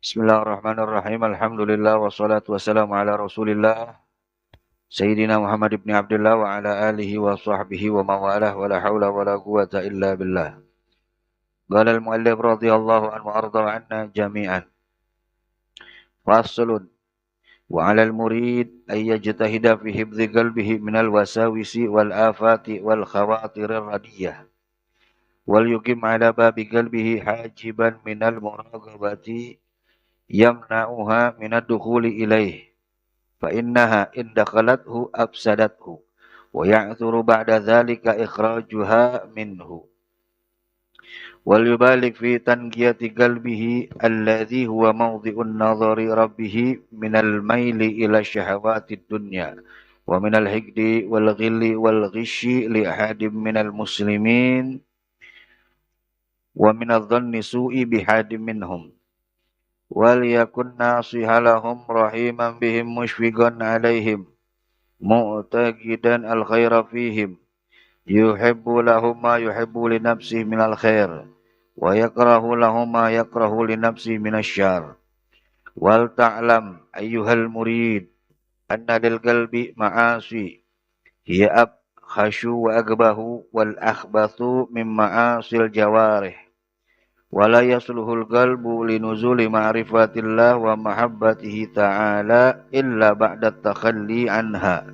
Bismillahirrahmanirrahim. Alhamdulillah wassalatu wassalamu ala Rasulillah Sayyidina Muhammad ibn Abdullah wa ala alihi wa sahbihi wa mawalah wa la hawla wa la quwata illa billah. Qala al-muallif radhiyallahu anhu wa arda anna jami'an. Faslun wa 'ala al-murid ay yajtahida fi hifdzi qalbihi minal wasawisi wal afati wal khawatirir radiyah. Wal yuqim 'ala babi qalbihi hajiban minal muraqabati yamna'uha minad dukhuli ilaih. فإنها إن دخلته أفسدته ويعثر بعد ذلك إخراجها منه وليبالغ في تنقية قلبه الذي هو موضع النظر ربه من الميل إلى الشهوات الدنيا ومن الحقد والغل والغش لأحد من المسلمين ومن الظن سوء بحد منهم وليكن ناصحا لهم رحيما بهم مشفقا عليهم معتقدا الخير فيهم يحب لهم ما يحب لنفسه من الخير ويكره لهم ما يكره لنفسه من الشر ولتعلم أيها المريد أن للقلب معاصي هي أبخش وأقبه والأخبث من معاصي الجوارح ولا يصلح القلب لنزول معرفة الله ومحبته تعالى إلا بعد التخلي عنها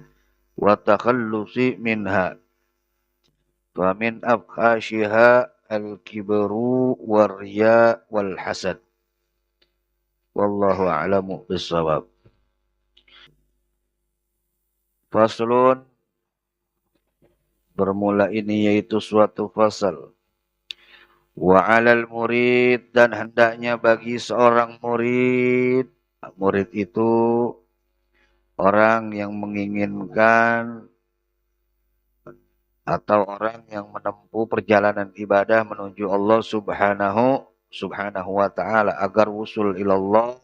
والتخلص منها ومن أفحاشها الكبر والرياء والحسد والله أعلم بالصواب. Faslun, bermula ini yaitu suatu fasal. Wa 'alal murid, dan hendaknya bagi seorang murid. Murid itu orang yang menginginkan atau orang yang menempuh perjalanan ibadah menuju Allah subhanahu wa ta'ala agar wusul ilallah,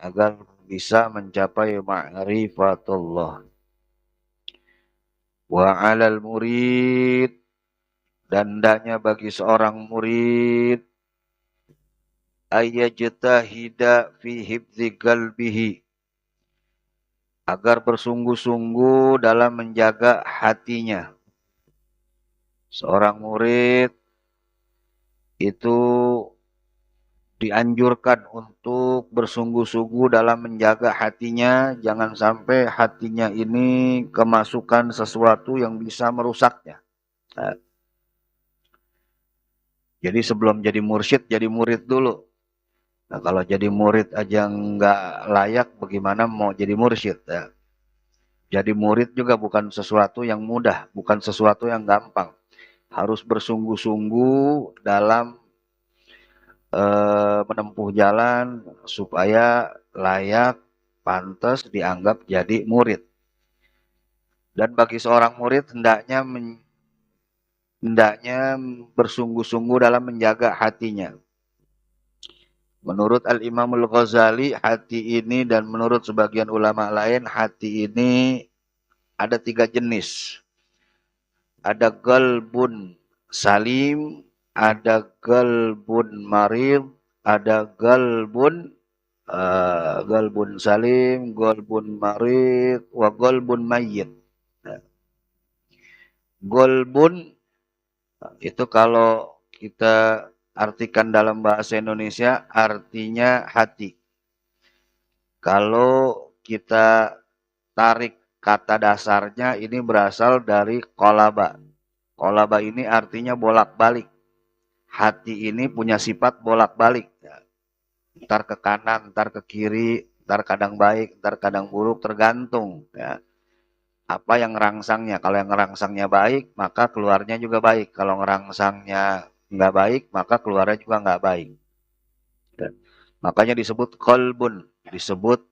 agar bisa mencapai ma'rifatullah. Wa 'alal murid, dan hendaknya bagi seorang murid ayyajtahida fi hifdzi qalbihi, agar bersungguh-sungguh dalam menjaga hatinya. Seorang murid itu dianjurkan untuk bersungguh-sungguh dalam menjaga hatinya, jangan sampai hatinya ini kemasukan sesuatu yang bisa merusaknya. Nah, jadi sebelum jadi mursyid, jadi murid dulu. Nah, kalau jadi murid aja nggak layak, bagaimana mau jadi mursyid? Ya. Jadi murid juga bukan sesuatu yang mudah, bukan sesuatu yang gampang. Harus bersungguh-sungguh dalam menempuh jalan supaya layak, pantas dianggap jadi murid. Dan bagi seorang murid hendaknya bersungguh-sungguh dalam menjaga hatinya. Menurut Al-Imam Al-Ghazali, hati ini, dan menurut sebagian ulama lain, hati ini ada 3 jenis. Ada qalbun salim, ada qalbun marid, ada qalbun salim, qalbun marid, wa qalbun mayyit. Qalbun itu kalau kita artikan dalam bahasa Indonesia artinya hati. Kalau kita tarik kata dasarnya ini berasal dari kolaba. Kolaba ini artinya bolak-balik. Hati ini punya sifat bolak-balik. Ntar ke kanan, ntar ke kiri, ntar kadang baik, ntar kadang buruk, tergantung. Ya. Apa yang ngerangsangnya. Kalau yang ngerangsangnya baik, maka keluarnya juga baik. Kalau ngerangsangnya nggak baik, maka keluarnya juga nggak baik. Dan makanya disebut qalbun, disebut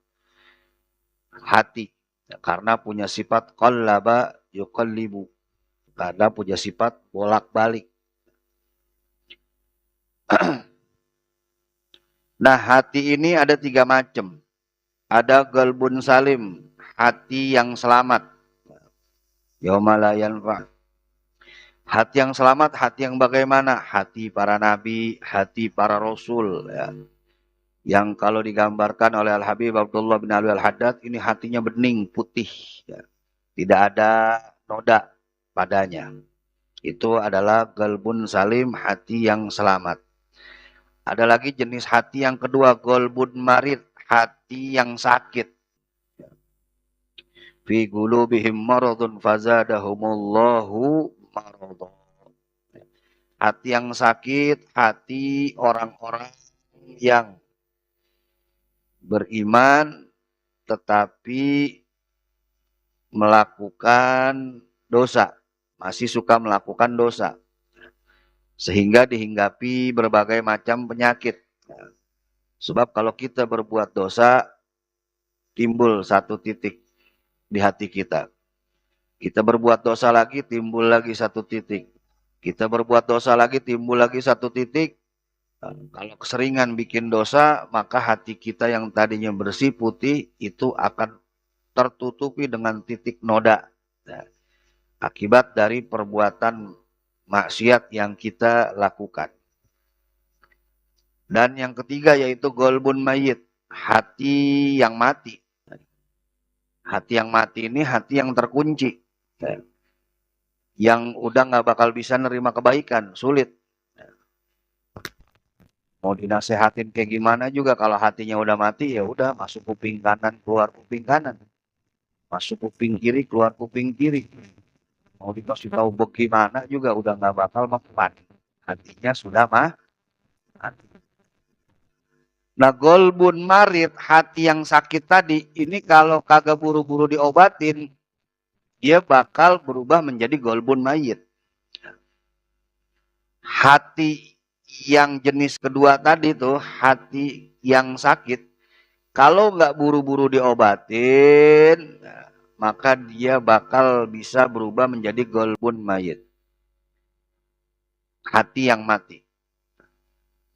hati. Ya, karena punya sifat qallaba yuqallibu. Karena punya sifat bolak-balik. Nah, hati ini ada 3 macam. Ada qalbun salim, hati yang selamat. Yauma la yanfa. Hati yang selamat, hati yang bagaimana? Hati para nabi, hati para rasul. Ya. Yang kalau digambarkan oleh Al-Habib Abdullah bin Alwi Al-Haddad, ini hatinya bening, putih. Ya. Tidak ada noda padanya. Itu adalah golbun salim, hati yang selamat. Ada lagi jenis hati yang kedua, golbun marid, hati yang sakit. Fi qulubihim maradun fazadahumullahu maradun. Hati yang sakit, hati orang-orang yang beriman tetapi melakukan dosa, masih suka melakukan dosa, sehingga dihinggapi berbagai macam penyakit. Sebab kalau kita berbuat dosa, timbul satu titik di hati kita. Kita berbuat dosa lagi, timbul lagi satu titik. Kita berbuat dosa lagi, timbul lagi satu titik. Kalau keseringan bikin dosa, maka hati kita yang tadinya bersih putih itu akan tertutupi dengan titik noda. Nah, akibat dari perbuatan maksiat yang kita lakukan. Dan yang ketiga yaitu golbun mayit, hati yang mati. Hati yang mati ini hati yang terkunci. Yang udah nggak bakal bisa nerima kebaikan, sulit. Mau dinasehatin kayak gimana juga kalau hatinya udah mati, ya udah masuk kuping kanan, keluar kuping kanan. Masuk kuping kiri, keluar kuping kiri. Mau dikasih tahu bagaimana juga udah nggak bakal mempan. Hatinya sudah mati. Nah, golbun marid, hati yang sakit tadi, ini kalau kagak buru-buru diobatin, dia bakal berubah menjadi golbun mayit. Hati yang jenis kedua tadi tuh, hati yang sakit, kalau nggak buru-buru diobatin, maka dia bakal bisa berubah menjadi golbun mayit. Hati yang mati.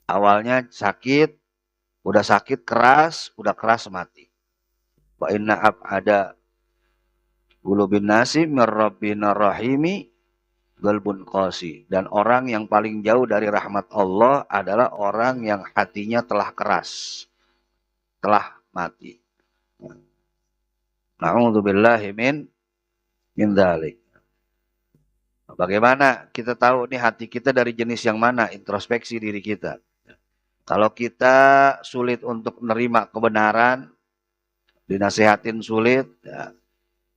Awalnya sakit, udah sakit keras, udah keras mati. Wa inna ab'ada qulubin nasi mir rabbina rahimi qalbun qasi. Dan orang yang paling jauh dari rahmat Allah adalah orang yang hatinya telah keras, telah mati. Na'udzubillahi min dzalik. Bagaimana kita tahu nih hati kita dari jenis yang mana? Introspeksi diri kita. Kalau kita sulit untuk menerima kebenaran, dinasehatin sulit, ya,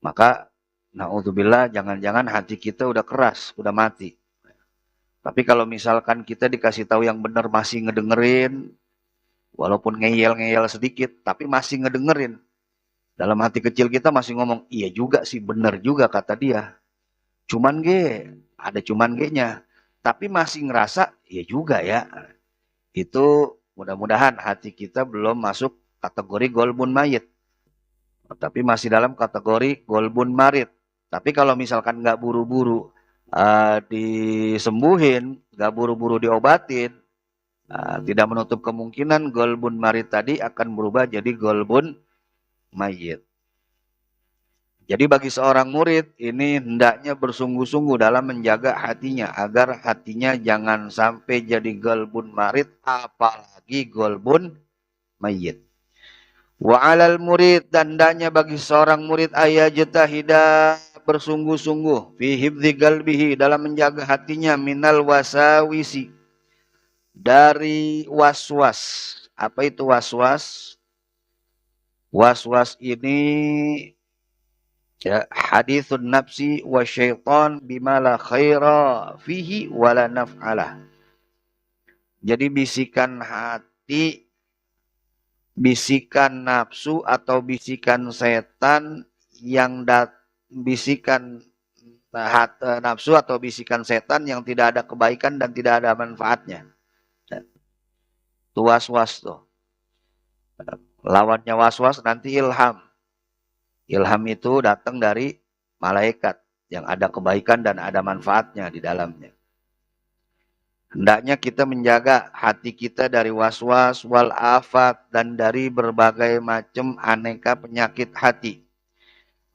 maka na'udzubillah, jangan-jangan hati kita udah keras, udah mati. Tapi kalau misalkan kita dikasih tahu yang benar masih ngedengerin, walaupun ngeyel-ngeyel sedikit, tapi masih ngedengerin. Dalam hati kecil kita masih ngomong, iya juga sih, benar juga kata dia. Cuman ada cuman nya. Tapi masih ngerasa, iya juga ya. Itu mudah-mudahan hati kita belum masuk kategori golbun mayit. Tapi masih dalam kategori golbun marid. Tapi kalau misalkan nggak buru-buru disembuhin, nggak buru-buru diobatin, tidak menutup kemungkinan golbun marid tadi akan berubah jadi golbun mayit. Jadi bagi seorang murid ini hendaknya bersungguh-sungguh dalam menjaga hatinya agar hatinya jangan sampai jadi golbun marid, apalagi golbun mayit. Wa alal murid, dan hendaknya bagi seorang murid ayajtahida, bersungguh-sungguh fi hifdzi qalbihi, dalam menjaga hatinya minal wasawisi, dari waswas. Apa itu waswas? Waswas ini ya, hadithun nafsi wa syaitan bima la khaira fihi wa la naf'alah. Jadi bisikan hati, bisikan nafsu atau bisikan setan yang bisikan nafsu atau bisikan setan yang tidak ada kebaikan dan tidak ada manfaatnya. Itu waswas tuh. Lawannya waswas nanti ilham. Ilham itu datang dari malaikat yang ada kebaikan dan ada manfaatnya di dalamnya. Hendaknya kita menjaga hati kita dari waswas wal afat dan dari berbagai macam aneka penyakit hati.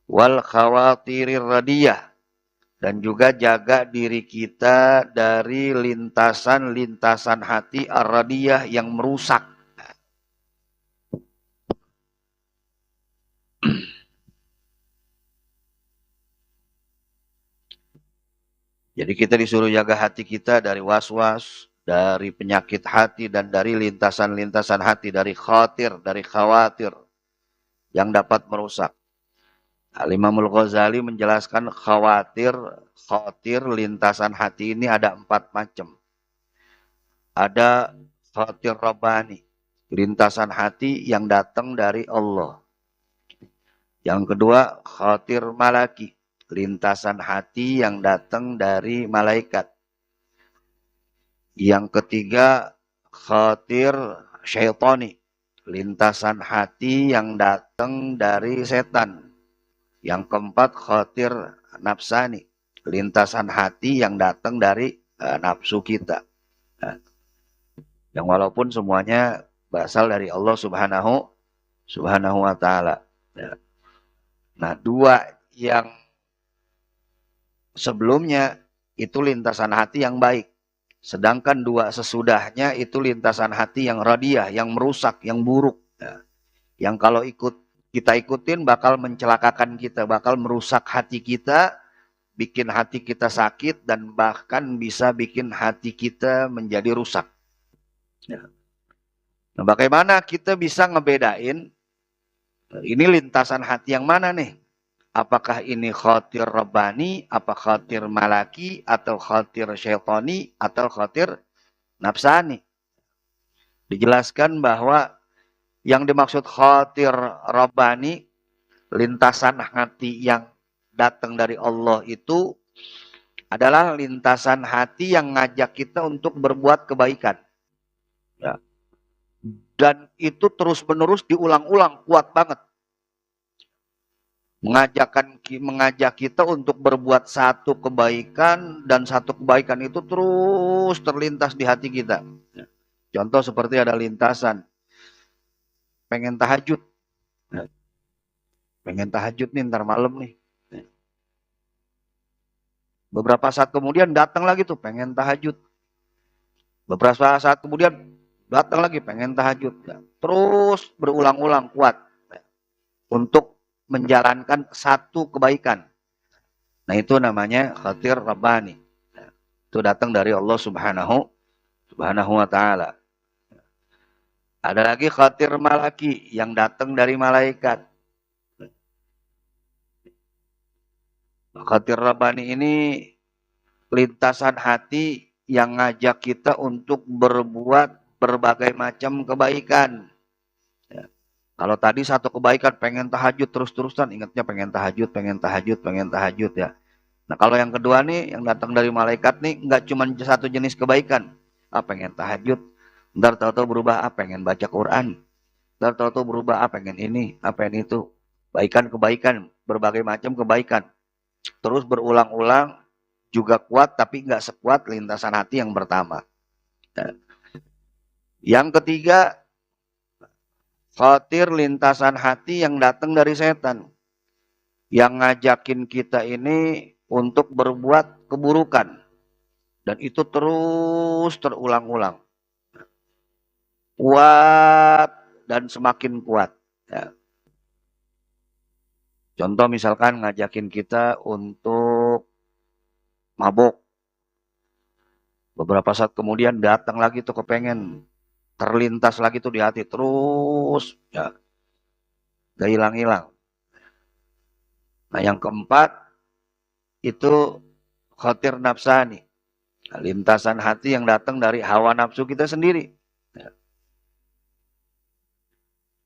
Wal khawatirir radiyah, dan juga jaga diri kita dari lintasan-lintasan hati ar-radiyah yang merusak. Jadi kita disuruh jaga hati kita dari was-was, dari penyakit hati, dan dari lintasan-lintasan hati, dari khawatir yang dapat merusak. Al-Imamul Ghazali menjelaskan khawatir lintasan hati ini ada 4 macam. Ada khawatir Rabbani, lintasan hati yang datang dari Allah. Yang kedua, khawatir malaki, lintasan hati yang datang dari malaikat. Yang ketiga, khawatir syaitani, lintasan hati yang datang dari setan. Yang keempat, khawatir nafsani, lintasan hati yang datang dari nafsu kita. Nah, yang walaupun semuanya berasal dari Allah Subhanahu wa taala. Nah, 2 yang sebelumnya itu lintasan hati yang baik. Sedangkan 2 sesudahnya itu lintasan hati yang radiah, yang merusak, yang buruk. Yang kalau kita ikutin bakal mencelakakan kita, bakal merusak hati kita, bikin hati kita sakit, dan bahkan bisa bikin hati kita menjadi rusak. Nah, bagaimana kita bisa ngebedain ini lintasan hati yang mana nih? Apakah ini khawatir Rabbani, apa khawatir malaki, atau khawatir syaitani, atau khawatir nafsani? Dijelaskan bahwa yang dimaksud khawatir Rabbani, lintasan hati yang datang dari Allah itu adalah lintasan hati yang ngajak kita untuk berbuat kebaikan. Ya. Dan itu terus-menerus diulang-ulang, kuat banget. Mengajak kita untuk berbuat satu kebaikan, dan satu kebaikan itu terus terlintas di hati kita. Contoh seperti ada lintasan pengen tahajud. Pengen tahajud nih ntar malam nih. Beberapa saat kemudian datang lagi tuh pengen tahajud. Beberapa saat kemudian datang lagi pengen tahajud. Terus berulang-ulang kuat untuk menjalankan satu kebaikan. Nah, itu namanya khawatir Rabbani. Itu datang dari Allah Subhanahu wa taala. Ada lagi khawatir malaki yang datang dari malaikat. Khawatir Rabbani ini lintasan hati yang ngajak kita untuk berbuat berbagai macam kebaikan. Kalau tadi satu kebaikan pengen tahajud terus-terusan, ingatnya pengen tahajud ya. Nah, kalau yang kedua nih yang datang dari malaikat nih nggak cuma satu jenis kebaikan. Pengen tahajud, ntar tahu-tahu berubah pengen baca Quran. Ntar tahu-tahu berubah pengen ini, pengen itu. Kebaikan, berbagai macam kebaikan. Terus berulang-ulang, juga kuat tapi nggak sekuat lintasan hati yang pertama. Nah, yang ketiga, khawatir lintasan hati yang datang dari setan. Yang ngajakin kita ini untuk berbuat keburukan. Dan itu terus terulang-ulang. Kuat dan semakin kuat. Ya. Contoh misalkan ngajakin kita untuk mabok. Beberapa saat kemudian datang lagi tuh kepengen. Terlintas lagi tuh di hati. Terus ya, gak hilang-hilang. Nah, yang keempat itu khawatir nafsani. Nah, lintasan hati yang datang dari hawa nafsu kita sendiri. Ya.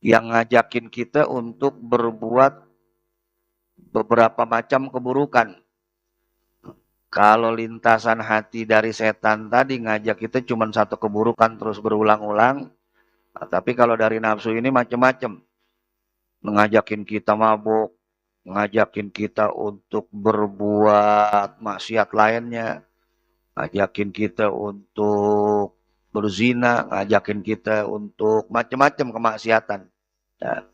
Yang ngajakin kita untuk berbuat beberapa macam keburukan. Kalau lintasan hati dari setan tadi ngajak kita cuma satu keburukan terus berulang-ulang. Nah, tapi kalau dari nafsu ini macam-macam. Mengajakin kita mabuk, ngajakin kita untuk berbuat maksiat lainnya, ngajakin kita untuk berzina, ngajakin kita untuk macam-macam kemaksiatan. Nah,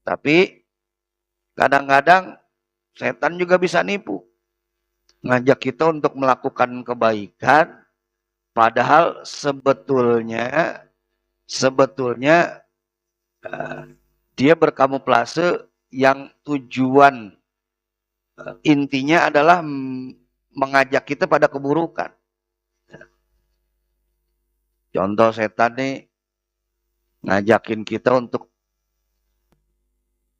tapi kadang-kadang setan juga bisa nipu. Ngajak kita untuk melakukan kebaikan, padahal sebetulnya dia berkamuflase yang tujuan intinya adalah mengajak kita pada keburukan. Contoh setan nih ngajakin kita untuk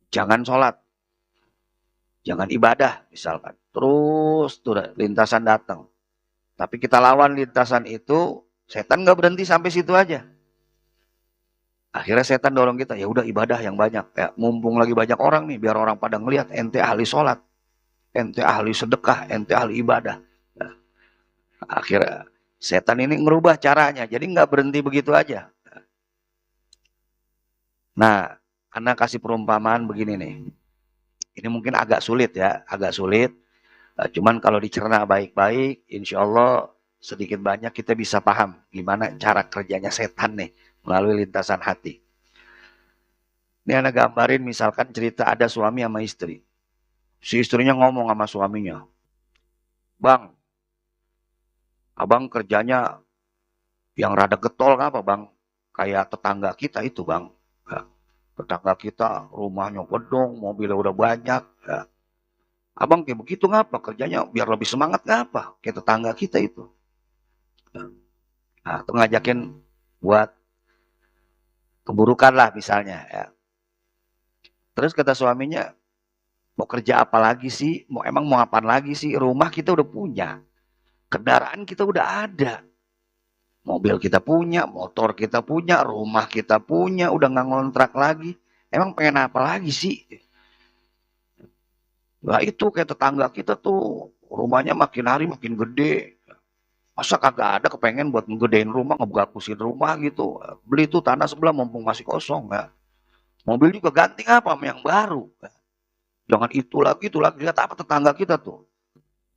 jangan sholat, jangan ibadah misalkan. Terus tuh lintasan datang. Tapi kita lawan lintasan itu, setan nggak berhenti sampai situ aja. Akhirnya setan dorong kita, ya udah ibadah yang banyak. Ya, mumpung lagi banyak orang nih, biar orang pada ngelihat ente ahli sholat, ente ahli sedekah, ente ahli ibadah. Nah, akhirnya setan ini ngerubah caranya, jadi nggak berhenti begitu aja. Nah, karena kasih perumpamaan begini nih. Ini mungkin agak sulit ya, agak sulit. Cuman kalau dicerna baik-baik, insya Allah sedikit banyak kita bisa paham gimana cara kerjanya setan nih melalui lintasan hati. Ini anak gambarin misalkan cerita ada suami sama istri. Si istrinya ngomong sama suaminya, "Bang, abang kerjanya yang rada getol apa bang? Kayak tetangga kita itu bang. Tetangga kita rumahnya gedong, mobilnya udah banyak. Ya. Abang kayak begitu ngapa? Kerjanya biar lebih semangat ngapa? Kayak tetangga kita itu." Nah, itu ngajakin buat keburukan lah misalnya. Ya. Terus kata suaminya, mau kerja apa lagi sih? Emang mau apa lagi sih? Rumah kita udah punya. Kendaraan kita udah ada. Mobil kita punya, motor kita punya, rumah kita punya, udah nggak ngontrak lagi. Emang pengen apa lagi sih? Nah itu kayak tetangga kita tuh, rumahnya makin hari makin gede. Masa kagak ada kepengen buat ngegedein rumah, ngebagusin rumah gitu. Beli tuh tanah sebelah mumpung masih kosong. Ya. Mobil juga ganti apa sama yang baru. Jangan itu lagi. Lihat apa tetangga kita tuh.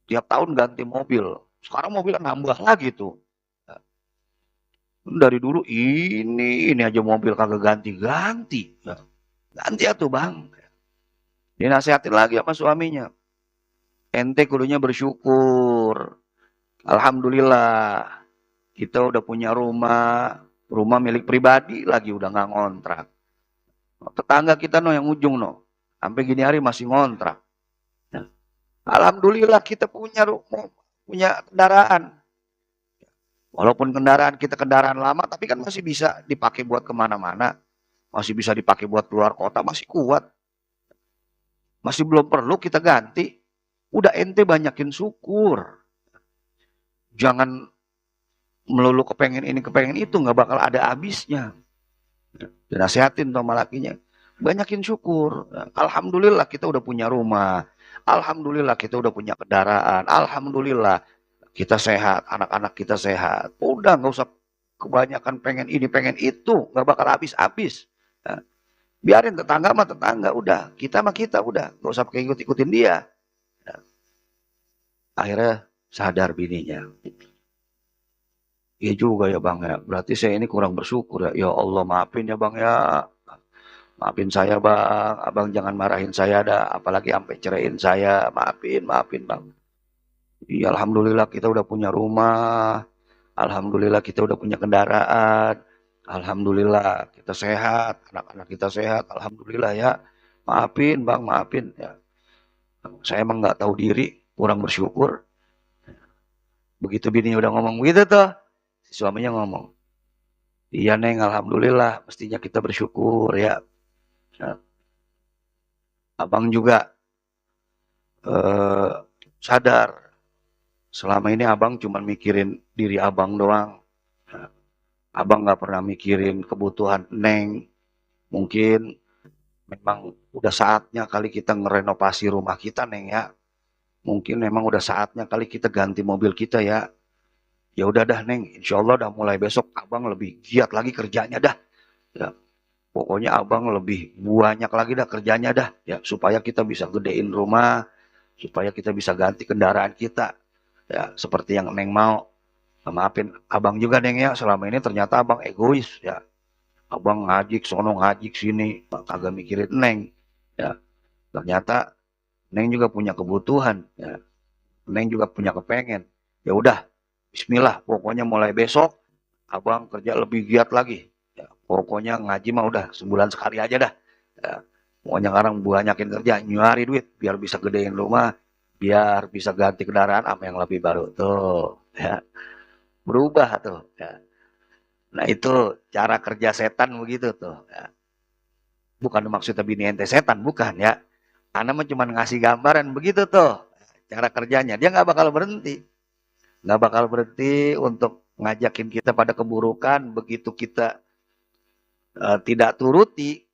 Tiap tahun ganti mobil. Sekarang mobilnya nambah lagi tuh. Dari dulu ini aja mobil kagak ganti-ganti. Ganti ya tuh bang. Dinasihatin lagi sama suaminya. Ente kudunya bersyukur. Alhamdulillah. Kita udah punya rumah. Rumah milik pribadi lagi udah nggak ngontrak. Tetangga kita no yang ujung no. Sampai gini hari masih ngontrak. Alhamdulillah kita punya rumah. Punya kendaraan. Walaupun kendaraan kita kendaraan lama, tapi kan masih bisa dipakai buat kemana-mana. Masih bisa dipakai buat keluar kota, masih kuat. Masih belum perlu kita ganti. Udah ente banyakin syukur. Jangan melulu kepengen ini, kepengen itu, nggak bakal ada habisnya. Dinasihatin sama lakinya. Banyakin syukur. Alhamdulillah kita udah punya rumah. Alhamdulillah kita udah punya kendaraan. Alhamdulillah kita sehat, anak-anak kita sehat. Udah nggak usah kebanyakan pengen ini, pengen itu, nggak bakal habis-habis. Nah, biarin tetangga sama tetangga, udah kita sama kita, udah nggak usah pakai ikut-ikutin dia. Nah, akhirnya sadar bininya. Iya juga ya bang ya, berarti saya ini kurang bersyukur ya. Ya Allah maafin ya bang ya. Maafin saya bang, abang jangan marahin saya dah, apalagi sampai ceraiin saya, maafin bang. Iya, alhamdulillah kita udah punya rumah. Alhamdulillah kita udah punya kendaraan. Alhamdulillah kita sehat, anak-anak kita sehat. Alhamdulillah ya. Maafin bang, maafin ya. Saya emang nggak tahu diri, kurang bersyukur. Begitu bininya udah ngomong begitu tuh, si suaminya ngomong, iya neng, alhamdulillah, mestinya kita bersyukur ya. Nah, abang juga sadar, selama ini abang cuma mikirin diri abang doang. Nah, abang nggak pernah mikirin kebutuhan neng. Mungkin memang udah saatnya kali kita ngerenovasi rumah kita neng ya. Mungkin memang udah saatnya kali kita ganti mobil kita ya. Ya udah dah neng, insya Allah dah mulai besok abang lebih giat lagi kerjanya dah. Ya, pokoknya abang lebih banyak lagi dah kerjanya dah. Ya, supaya kita bisa gedein rumah, supaya kita bisa ganti kendaraan kita. Ya, seperti yang neng mau. Maafin abang juga neng ya, selama ini ternyata abang egois ya. Abang ngajik sono ngajik sini, kagak mikirin neng. Ya, ternyata neng juga punya kebutuhan. Ya. Neng juga punya kepengen. Ya udah, Bismillah. Pokoknya mulai besok, abang kerja lebih giat lagi. Ya, pokoknya ngaji mah udah sebulan sekali aja dah. Ya, pokoknya sekarang banyakin kerja, nyari duit biar bisa gedein rumah, biar bisa ganti kendaraan sama yang lebih baru tuh, ya. Berubah tuh, ya. Nah, itu cara kerja setan begitu tuh, ya. Bukan maksudnya bini ente setan, bukan ya. Ana mah cuma ngasih gambaran begitu tuh cara kerjanya. Dia nggak bakal berhenti, nggak bakal berhenti untuk ngajakin kita pada keburukan. Begitu kita tidak turuti,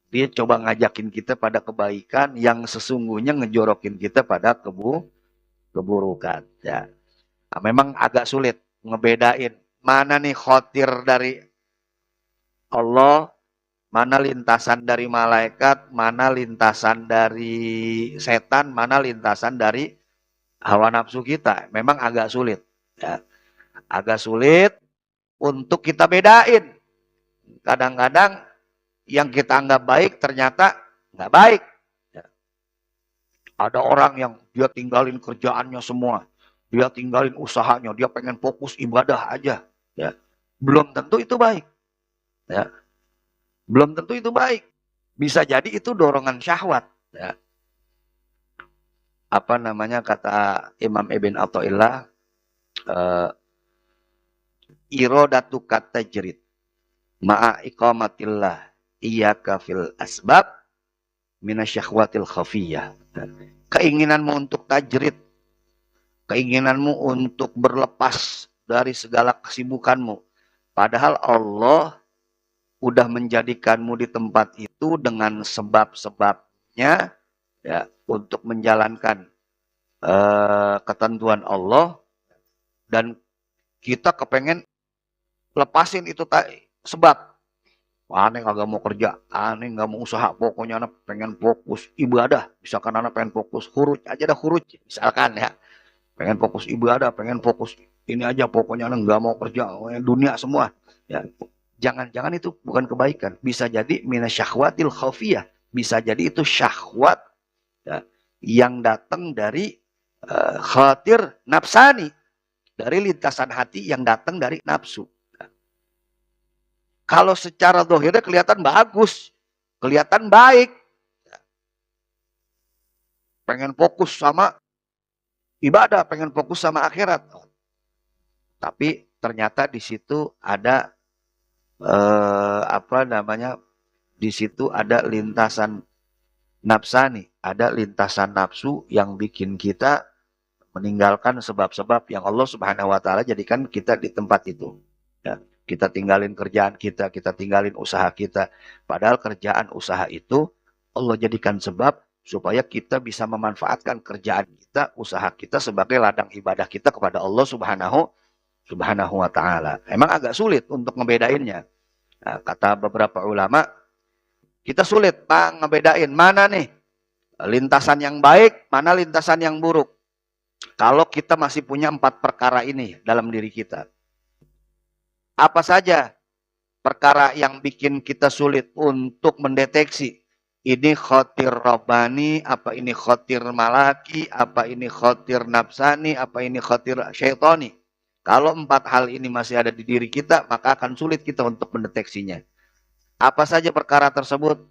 dia coba ngajakin kita pada kebaikan yang sesungguhnya ngejorokin kita pada keburukan. Ya, nah, memang agak sulit ngebedain mana nih khotir dari Allah, mana lintasan dari malaikat, mana lintasan dari setan, mana lintasan dari hawa nafsu kita. Memang agak sulit. Ya. Agak sulit untuk kita bedain. Kadang-kadang yang kita anggap baik ternyata nggak baik. Ya. Ada orang yang dia tinggalin kerjaannya semua. Dia tinggalin usahanya. Dia pengen fokus ibadah aja. Ya. Belum tentu itu baik. Ya. Belum tentu itu baik. Bisa jadi itu dorongan syahwat. Ya. Apa namanya kata Imam Ibn Athaillah, irodatu kata jerit ma'a iqamatillah iyyaka fil asbab minasyahwatil khafiyah. Keinginanmu untuk tajrid, keinginanmu untuk berlepas dari segala kesibukanmu, padahal Allah udah menjadikanmu di tempat itu dengan sebab-sebabnya, ya, untuk menjalankan ketentuan Allah, dan kita kepengen lepasin itu sebab. Aneh kagak mau kerja, aneh nggak mau usaha, pokoknya anak pengen fokus ibadah. Misalkan anak pengen fokus huruj aja dah huruj, misalkan ya. Pengen fokus ibadah, pengen fokus ini aja, pokoknya anak nggak mau kerja, dunia semua. Ya, jangan-jangan itu bukan kebaikan. Bisa jadi minasyahwatil khafiyah, bisa jadi itu syahwat, ya, yang datang dari khatir nafsani, dari lintasan hati yang datang dari nafsu. Kalau secara dohirnya kelihatan bagus, kelihatan baik, pengen fokus sama ibadah, pengen fokus sama akhirat. Tapi ternyata di situ ada apa namanya? Di situ ada lintasan nafsani, ada lintasan nafsu yang bikin kita meninggalkan sebab-sebab yang Allah Subhanahu wa taala jadikan kita di tempat itu. Ya. Kita tinggalin kerjaan kita tinggalin usaha kita. Padahal kerjaan usaha itu Allah jadikan sebab supaya kita bisa memanfaatkan kerjaan kita, usaha kita sebagai ladang ibadah kita kepada Allah Subhanahu wa taala. Emang agak sulit untuk ngebedainnya. Nah, kata beberapa ulama, kita sulit Pak ngebedain mana nih lintasan yang baik, mana lintasan yang buruk. Kalau kita masih punya 4 perkara ini dalam diri kita. Apa saja perkara yang bikin kita sulit untuk mendeteksi ini khotir robbani, apa ini khotir malaki, apa ini khotir nafsani, apa ini khotir syaitani. Kalau 4 hal ini masih ada di diri kita, maka akan sulit kita untuk mendeteksinya. Apa saja perkara tersebut?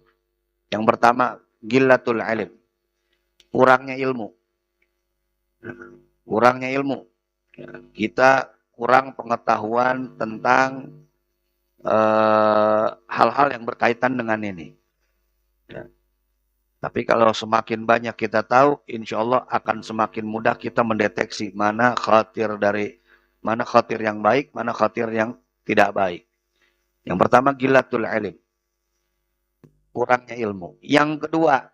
Yang pertama, gillatul ilm, kurangnya ilmu. Kurangnya ilmu. Kita kurang pengetahuan tentang hal-hal yang berkaitan dengan ini. Ya. Tapi kalau semakin banyak kita tahu, insya Allah akan semakin mudah kita mendeteksi mana khatir yang baik, mana khatir yang tidak baik. Yang pertama, gillatul ilm, kurangnya ilmu. Yang kedua,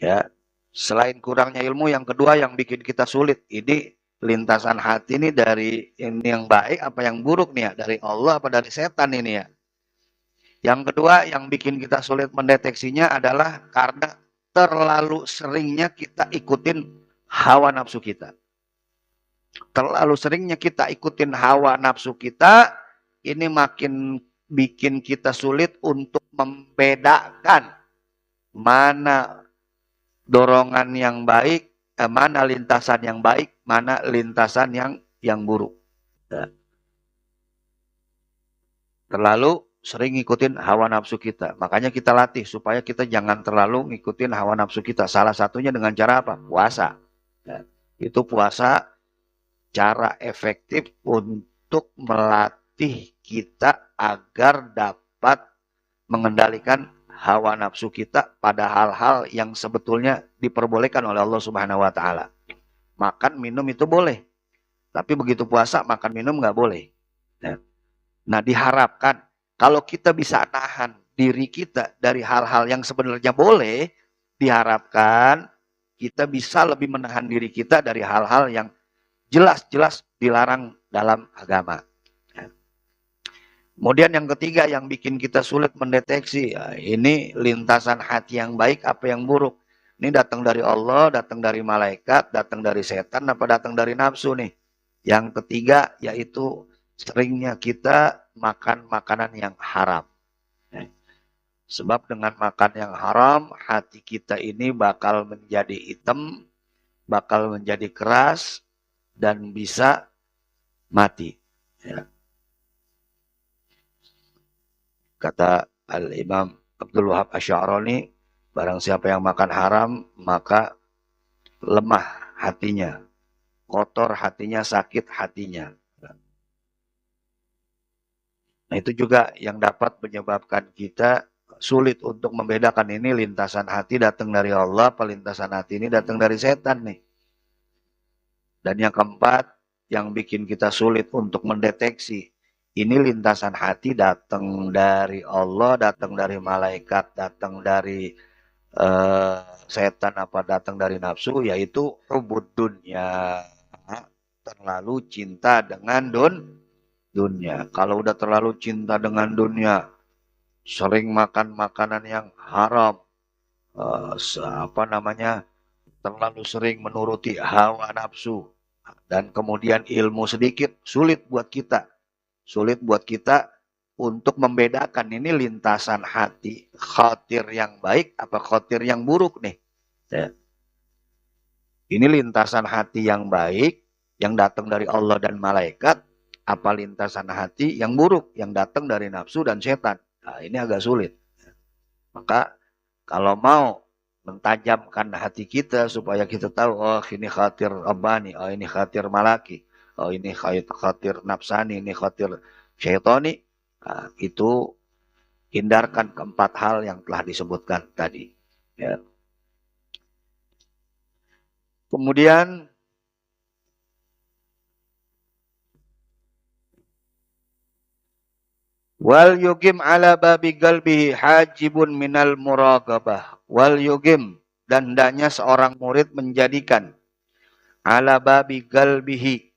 ya, selain kurangnya ilmu, yang kedua yang bikin kita sulit, ini lintasan hati ini dari ini yang baik apa yang buruk nih ya, dari Allah apa dari setan ini ya. Yang kedua yang bikin kita sulit mendeteksinya adalah karena terlalu seringnya kita ikutin hawa nafsu kita. Terlalu seringnya kita ikutin hawa nafsu kita, ini makin bikin kita sulit untuk membedakan mana dorongan yang baik, mana lintasan yang baik, mana lintasan yang buruk. Ya. Terlalu sering ngikutin hawa nafsu kita. Makanya kita latih supaya kita jangan terlalu ngikutin hawa nafsu kita. Salah satunya dengan cara apa? Puasa. Ya, itu puasa cara efektif untuk melatih kita agar dapat mengendalikan hawa nafsu kita pada hal-hal yang sebetulnya diperbolehkan oleh Allah Subhanahu wa taala. Makan, minum itu boleh. Tapi begitu puasa, makan, minum nggak boleh. Nah, diharapkan kalau kita bisa nahan diri kita dari hal-hal yang sebenarnya boleh, diharapkan kita bisa lebih menahan diri kita dari hal-hal yang jelas-jelas dilarang dalam agama. Kemudian yang ketiga yang bikin kita sulit mendeteksi, ya, ini lintasan hati yang baik apa yang buruk. Ini datang dari Allah, datang dari malaikat, datang dari setan, apa datang dari nafsu nih. Yang ketiga yaitu seringnya kita makan makanan yang haram. Sebab dengan makan yang haram, hati kita ini bakal menjadi hitam, bakal menjadi keras, dan bisa mati. Ya. Kata Al-Imam Abdul Wahab Asy'arani, barang siapa yang makan haram, maka lemah hatinya, kotor hatinya, sakit hatinya. Nah, itu juga yang dapat menyebabkan kita sulit untuk membedakan ini lintasan hati datang dari Allah, apa lintasan hati ini datang dari setan nih. Dan yang keempat, yang bikin kita sulit untuk mendeteksi, ini lintasan hati datang dari Allah, datang dari malaikat, datang dari setan, apa datang dari nafsu, yaitu hubud dunya. Terlalu cinta dengan dunia. Kalau udah terlalu cinta dengan dunia, sering makan makanan yang haram, terlalu sering menuruti hawa nafsu, dan kemudian ilmu sedikit, sulit buat kita untuk membedakan ini lintasan hati khatir yang baik apa khatir yang buruk nih. Ya. Ini lintasan hati yang baik yang datang dari Allah dan malaikat, apa lintasan hati yang buruk yang datang dari nafsu dan setan. Nah, ini agak sulit. Maka kalau mau mentajamkan hati kita supaya kita tahu, oh ini khatir rabbani, oh ini khatir malaki, oh ini khatir nafsani, ini khatir syaitani, nah, itu hindarkan keempat hal yang telah disebutkan tadi. Ya. Kemudian wal yugim ala babi galbihi hajibun minal muraqabah. Wal yugim, dan hendaknya seorang murid menjadikan ala babi galbihi,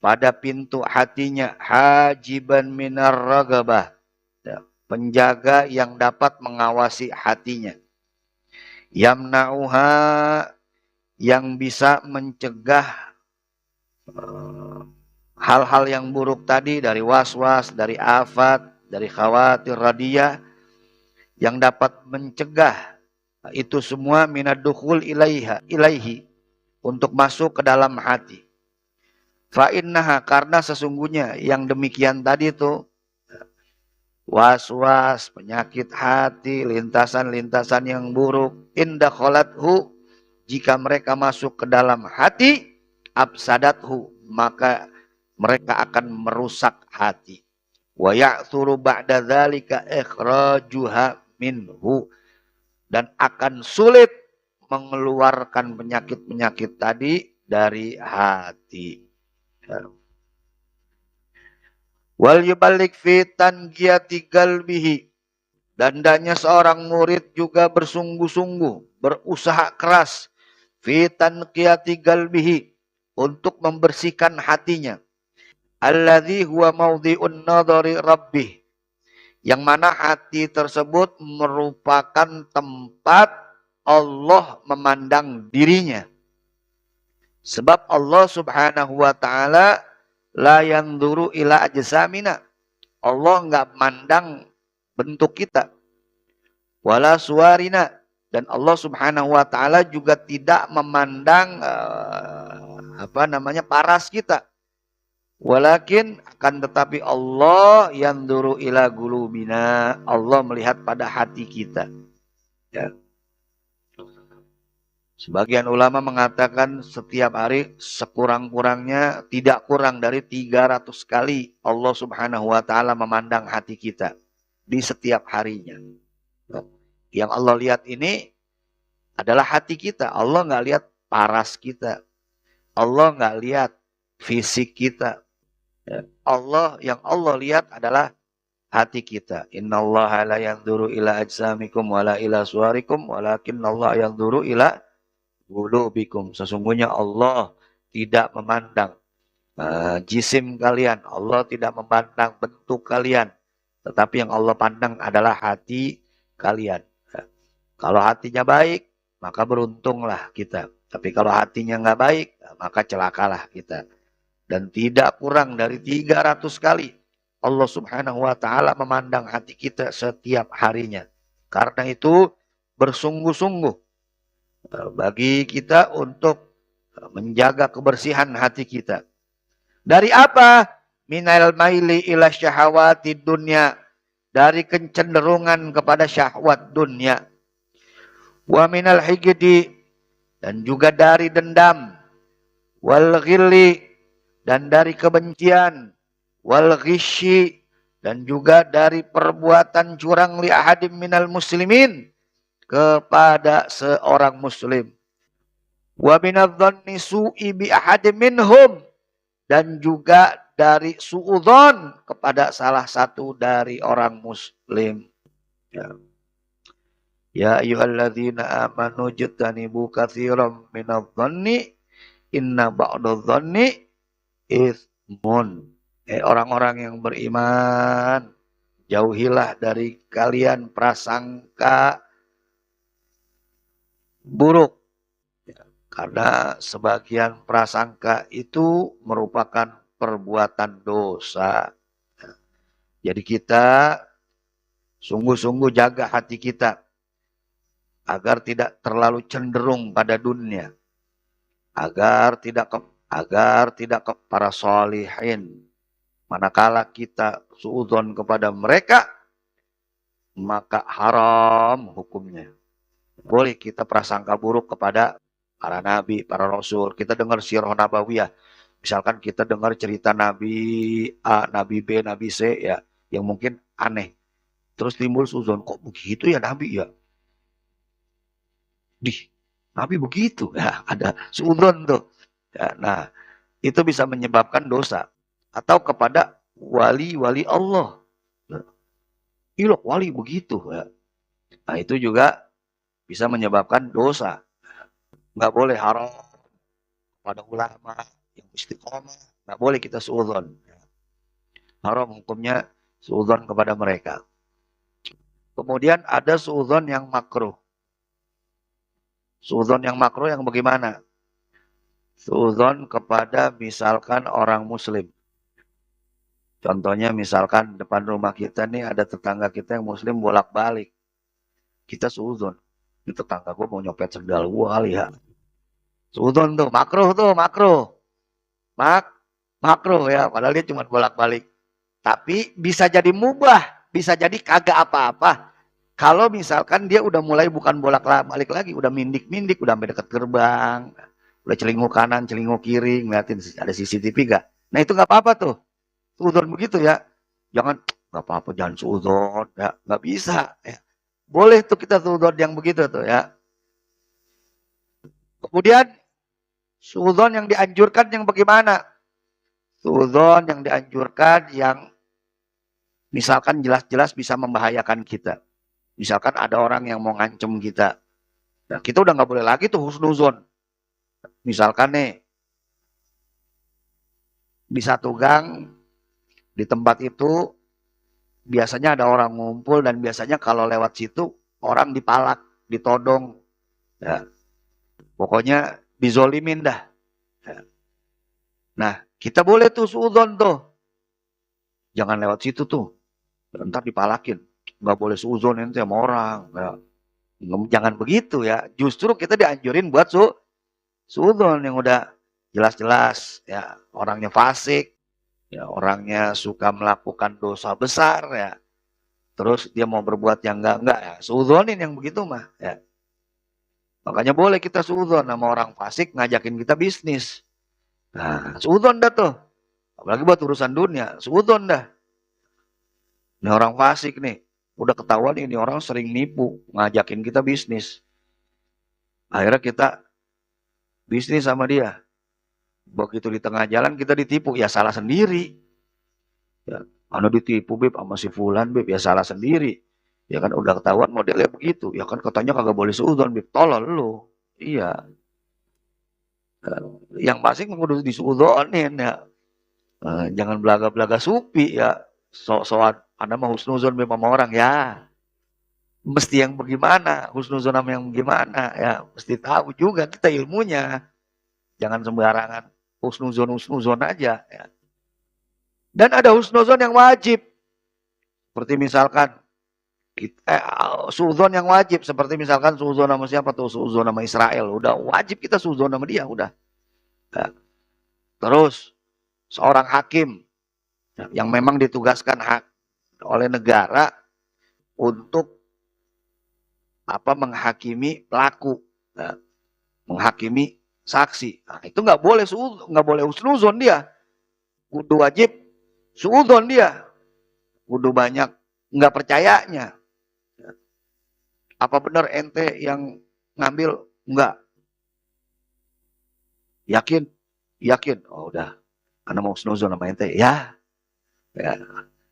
pada pintu hatinya, hajiban minar ragabah, penjaga yang dapat mengawasi hatinya. Yamna'uha, yang bisa mencegah hal-hal yang buruk tadi, dari was-was, dari afat, dari khawatir radiyah, yang dapat mencegah itu semua minadukhul ilaihi, untuk masuk ke dalam hati. Fa'innaha, karena sesungguhnya yang demikian tadi itu, was-was, penyakit hati, lintasan-lintasan yang buruk, inda kholathu, jika mereka masuk ke dalam hati, absadathu, maka mereka akan merusak hati. Wa ya'thuru ba'da dzalika ikhrajuha minhu, dan akan sulit mengeluarkan penyakit-penyakit tadi dari hati. Wal yubalik fi tangiyati qalbihi, dan hendaknya seorang murid juga bersungguh-sungguh, berusaha keras, fi tanqiyati qalbihi, untuk membersihkan hatinya. Alladzi huwa maudhi'un nadhari rabbih, yang mana hati tersebut merupakan tempat Allah memandang dirinya. Sebab Allah Subhanahu wa ta'ala la yanzuru ila ajsamina, Allah enggak mandang bentuk kita. Wala suwarina, dan Allah Subhanahu wa ta'ala juga tidak memandang paras kita. Walakin akan tetapi Allah yanduru ila gulubina. Allah melihat pada hati kita. Ya. Sebagian ulama mengatakan setiap hari sekurang-kurangnya tidak kurang dari 300 kali Allah Subhanahu wa taala memandang hati kita di setiap harinya. Yang Allah lihat ini adalah hati kita. Allah nggak lihat paras kita. Allah nggak lihat fisik kita. Yang Allah lihat adalah hati kita. Innallaha la yanzuru ila ajsamikum wala ila suwarikum walakinnallaha yanzuru ila qulubikum. Sesungguhnya Allah tidak memandang jisim kalian. Allah tidak memandang bentuk kalian. Tetapi yang Allah pandang adalah hati kalian. Kalau hatinya baik, maka beruntunglah kita. Tapi kalau hatinya nggak baik, maka celakalah kita. Dan tidak kurang dari 300 kali Allah Subhanahu wa taala memandang hati kita setiap harinya. Karena itu bersungguh-sungguh bagi kita untuk menjaga kebersihan hati kita. Dari apa? Minal maili ila syahawati dunya. Dari kecenderungan kepada syahwat dunia. Wa minal higdi. Dan juga dari dendam. Wal ghilli. Dan dari kebencian. Wal ghishi. Dan juga dari perbuatan curang li ahadim minal muslimin. Kepada seorang muslim. Wa minadh-dhanni su'i bi ahadim minhum. Dan juga dari su'udzon kepada salah satu dari orang muslim. Ya ayyuhalladzina amanu jtanibu katsiran minadh-dhanni inna ba'dadh-dhanni itsmun. Orang-orang yang beriman, jauhilah dari kalian prasangka buruk. Karena sebagian prasangka itu merupakan perbuatan dosa. Jadi kita sungguh-sungguh jaga hati kita agar tidak terlalu cenderung pada dunia, agar tidak ke para sholihin. Manakala kita suudzon kepada mereka, maka haram hukumnya. Boleh kita prasangka buruk kepada para nabi, para rasul. Kita dengar sirah nabawiyah. Misalkan kita dengar cerita Nabi A, Nabi B, Nabi C, ya, yang mungkin aneh. Terus timbul suzon, kok begitu ya Nabi ya? Nabi begitu. Ya, ada suzon tuh. Ya, nah, itu bisa menyebabkan dosa. Atau kepada wali-wali Allah. Ilok wali begitu. Ya. Nah, itu juga bisa menyebabkan dosa. Nggak boleh haram pada ulama yang istiqomah. Nggak boleh kita suudzon. Haram hukumnya suudzon kepada mereka. Kemudian ada suudzon yang makruh. Suudzon yang makruh yang bagaimana? Suudzon kepada misalkan orang muslim. Contohnya misalkan depan rumah kita nih ada tetangga kita yang muslim bolak-balik. Kita suudzon. Ini tetangga gue mau nyopet sendal gue kali ya. Suudzon tuh, makruh tuh, makruh. Makruh ya, padahal dia cuma bolak-balik. Tapi bisa jadi mubah, bisa jadi kagak apa-apa. Kalau misalkan dia udah mulai bukan bolak-balik lagi, udah mindik-mindik, udah sampai dekat gerbang, udah celinguk kanan, celinguk kiri, ngeliatin ada CCTV gak? Nah itu nggak apa-apa tuh. Suudzon begitu ya. Jangan, nggak apa-apa, jangan suudzon. Ya, nggak bisa. Ya. Boleh tuh kita suudzon yang begitu tuh ya. Kemudian, suudzon yang dianjurkan yang bagaimana? Suudzon yang dianjurkan yang misalkan jelas-jelas bisa membahayakan kita. Misalkan ada orang yang mau ngancem kita. Nah, kita udah nggak boleh lagi tuh husnuzon. Misalkan nih, di satu gang, di tempat itu, biasanya ada orang ngumpul dan biasanya kalau lewat situ, orang dipalak, ditodong. Ya. Pokoknya dizolimin dah. Ya. Nah, kita boleh tuh suudzon tuh. Jangan lewat situ tuh. Ntar dipalakin. Nggak boleh suudzon ente sama orang. Ya. Jangan begitu ya. Justru kita dianjurin buat suudzon yang udah jelas-jelas ya orangnya fasik. Ya, orangnya suka melakukan dosa besar ya. Terus dia mau berbuat yang enggak ya. Suudzonin yang begitu mah ya. Makanya boleh kita suudzon sama orang fasik ngajakin kita bisnis. Nah, suudzon dah tuh. Apalagi buat urusan dunia, suudzon dah. Ini orang fasik nih. Udah ketahuan ini orang sering nipu, ngajakin kita bisnis. Akhirnya kita bisnis sama dia. Begitu di tengah jalan kita ditipu, ya salah sendiri. Ya, anu ditipu beb sama si fulan beb, ya salah sendiri. Ya kan udah ketahuan modelnya begitu. Ya kan katanya kagak boleh suudzon beb, tolol lu. Iya. Yang pasti kudu disuudzonin ya. Jangan belaga-belaga supi ya. Soal Anda mau husnuzon beb sama orang ya. Mesti yang bagaimana, husnuzon sama yang bagaimana ya. Mesti tahu juga kita ilmunya. Jangan sembarangan husnuzon aja ya. Dan ada husnuzon yang wajib. Seperti misalkan suudzon yang wajib, seperti misalkan suudzon sama siapa tuh, suudzon sama Israel, udah wajib kita suudzon sama dia, udah. Ya. Terus seorang hakim yang memang ditugaskan oleh negara untuk menghakimi pelaku, ya, menghakimi saksi. Nah, itu nggak boleh husnuzon dia, kudu wajib suudzon dia, kudu banyak nggak percayanya. Apa benar ente yang ngambil? Enggak. Yakin? Yakin. Oh udah. Karena mau snuzon sama ente. Ya.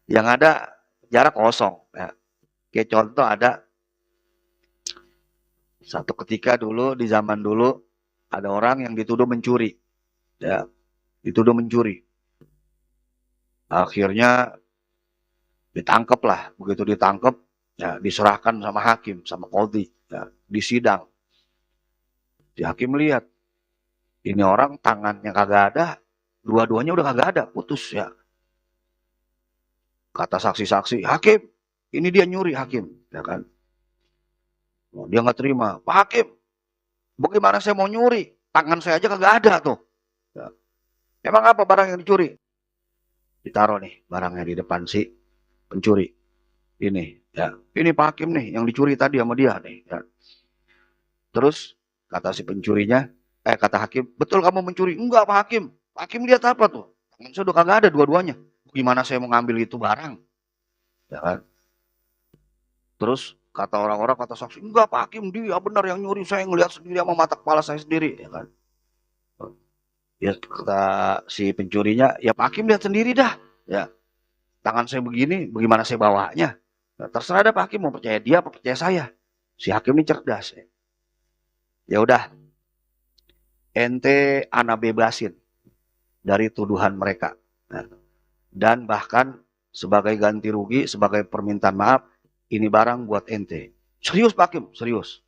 Yang ada jarak kosong. Ya. Kayak contoh ada satu ketika dulu di zaman dulu ada orang yang dituduh mencuri. Ya. Dituduh mencuri. Akhirnya ditangkap lah. Begitu ditangkap, ya diserahkan sama hakim, sama qadhi, ya, di sidang. Si hakim lihat, ini orang tangannya kagak ada, dua-duanya udah kagak ada, putus ya. Kata saksi-saksi, hakim, ini dia nyuri hakim, ya kan? Oh, dia nggak terima, Pak Hakim, bagaimana saya mau nyuri? Tangan saya aja kagak ada tuh. Ya. Emang apa barang yang dicuri? Ditaruh nih barangnya di depan si pencuri. Ini, ya, ini Pak Hakim nih yang dicuri tadi sama dia nih. Ya. Terus kata si pencurinya, kata hakim, betul kamu mencuri? Enggak Pak Hakim. Pak Hakim lihat apa tuh? Tangan saya udah kagak ada dua-duanya. Gimana saya mau ngambil itu barang? Ya kan? Terus kata orang-orang, kata saksi, enggak Pak Hakim, dia benar yang nyuri, saya ngelihat sendiri sama mata kepala saya sendiri. Ya kan? Ya kata si pencurinya, ya Pak Hakim lihat sendiri dah. Ya, tangan saya begini, bagaimana saya bawanya? Nah, terserah dah Pak Hakim mau percaya dia apa percaya saya. Si hakim ini cerdas. Ya udah, ente ana bebasin dari tuduhan mereka. Nah, dan bahkan sebagai ganti rugi, sebagai permintaan maaf, ini barang buat ente. Serius Pak Hakim, serius.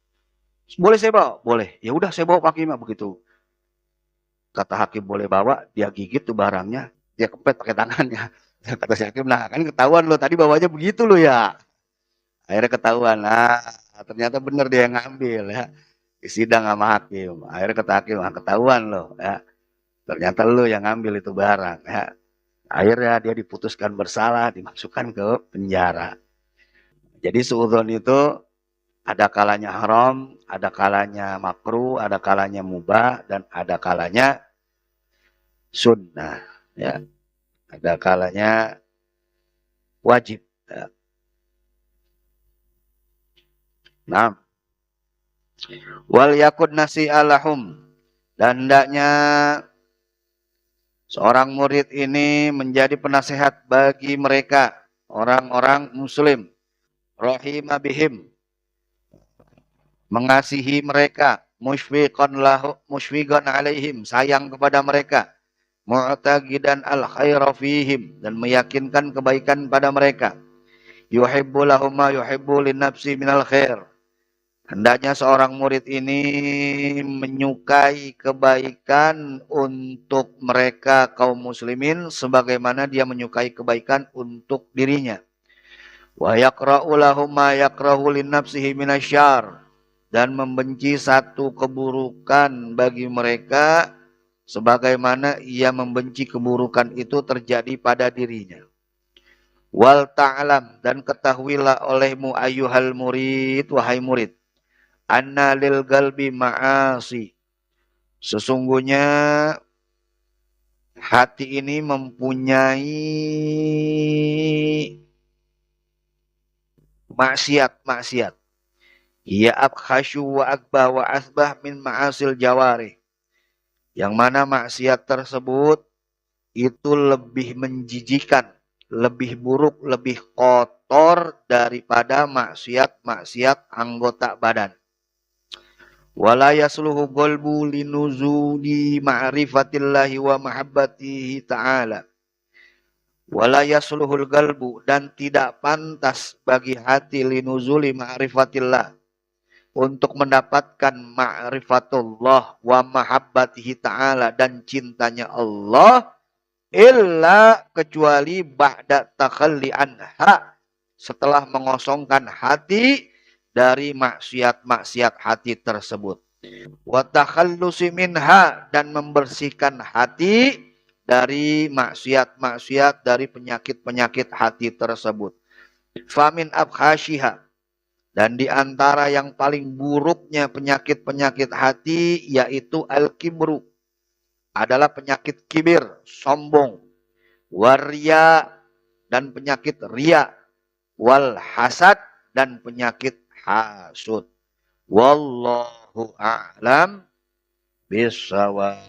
Boleh saya bawa? Boleh. Ya udah saya bawa Pak Hakim begitu. Kata hakim boleh bawa, dia gigit tuh barangnya, dia kepet pakai tangannya. Kata si hakim, nah kan ketahuan lo tadi bawanya begitu lo ya. Akhirnya ketahuan, nah ternyata bener dia yang ngambil ya. Di sidang sama hakim. Akhirnya kata hakim, nah, ketahuan lo ya. Ternyata lo yang ngambil itu barang ya. Akhirnya dia diputuskan bersalah, dimasukkan ke penjara. Jadi suudzon itu ada kalanya haram, ada kalanya makruh, ada kalanya mubah, dan ada kalanya sunnah. Ya. Ada kalanya wajib. Ya. Nah, wal yakun nasi alahum, dan hendaknya seorang murid ini menjadi penasehat bagi mereka, orang-orang muslim. Rahima bihim, mengasihi mereka. Musyfiqan alaihim, sayang kepada mereka. Mu'taqidan al khaira fihim, dan meyakinkan kebaikan pada mereka. Yuhibbu lahum ma yuhibbu lin nafsi minal khair. Hendaknya seorang murid ini menyukai kebaikan untuk mereka kaum muslimin sebagaimana dia menyukai kebaikan untuk dirinya. Wa yakra'u lahum ma yakrahu lin nafsihi minasyarr, dan membenci satu keburukan bagi mereka sebagaimana ia membenci keburukan itu terjadi pada dirinya. Wal ta'lam, dan ketahuilah olehmu ayyuhal murid, wahai murid, anna lil galbi ma'asi, sesungguhnya hati ini mempunyai maksiat-maksiat. Ya abkhasyu wa akbah wa asbah min ma'asil jawari. Yang mana maksiat tersebut itu lebih menjijikan, lebih buruk, lebih kotor daripada maksiat-maksiat anggota badan. Wala yasluhu qalbu linuzuli ma'rifatillahi wa mahabbatihi ta'ala. Wala yasluhul qalbu, dan tidak pantas bagi hati linuzuli ma'rifatillah, untuk mendapatkan ma'rifatullah wa mahabbatihi ta'ala, dan cintanya Allah, illa kecuali ba'da takhalli anha, setelah mengosongkan hati dari maksiat-maksiat hati tersebut. Wa takhallusi minha, dan membersihkan hati dari maksiat-maksiat, dari penyakit-penyakit hati tersebut. Famin abkhashiha, dan di antara yang paling buruknya penyakit-penyakit hati yaitu al-kibru, adalah penyakit kibir, sombong, waria, dan penyakit ria, wal hasad, dan penyakit hasud. Wallahu a'lam bishawab.